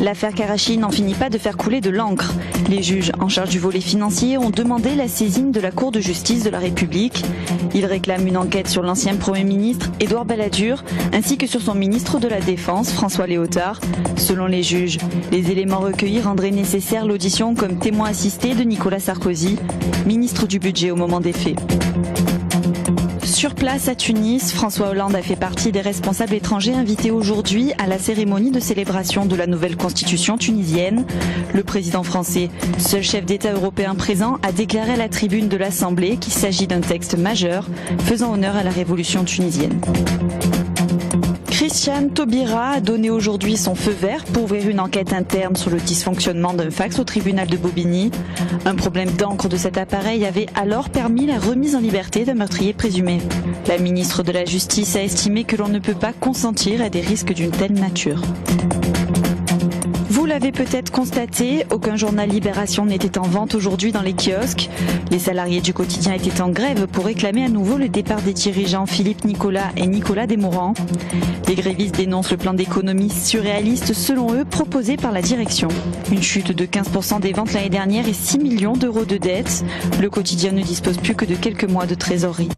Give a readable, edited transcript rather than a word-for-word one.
L'affaire Karachi n'en finit pas de faire couler de l'encre. Les juges en charge du volet financier ont demandé la saisine de la Cour de justice de la République. Ils réclament une enquête sur l'ancien Premier ministre Édouard Balladur ainsi que sur son ministre de la Défense François Léotard. Selon les juges, les éléments recueillis rendraient nécessaire l'audition comme témoin assisté de Nicolas Sarkozy, ministre du Budget au moment des faits. Sur place à Tunis, François Hollande a fait partie des responsables étrangers invités aujourd'hui à la cérémonie de célébration de la nouvelle constitution tunisienne. Le président français, seul chef d'État européen présent, a déclaré à la tribune de l'Assemblée qu'il s'agit d'un texte majeur faisant honneur à la révolution tunisienne. Christiane Taubira a donné aujourd'hui son feu vert pour ouvrir une enquête interne sur le dysfonctionnement d'un fax au tribunal de Bobigny. Un problème d'encre de cet appareil avait alors permis la remise en liberté d'un meurtrier présumé. La ministre de la Justice a estimé que l'on ne peut pas consentir à des risques d'une telle nature. Vous l'avez peut-être constaté, aucun journal Libération n'était en vente aujourd'hui dans les kiosques. Les salariés du quotidien étaient en grève pour réclamer à nouveau le départ des dirigeants Philippe Nicolas et Nicolas Desmourans. Les grévistes dénoncent le plan d'économie surréaliste, selon eux, proposé par la direction. Une chute de 15% des ventes l'année dernière et 6 millions d'euros de dettes. Le quotidien ne dispose plus que de quelques mois de trésorerie.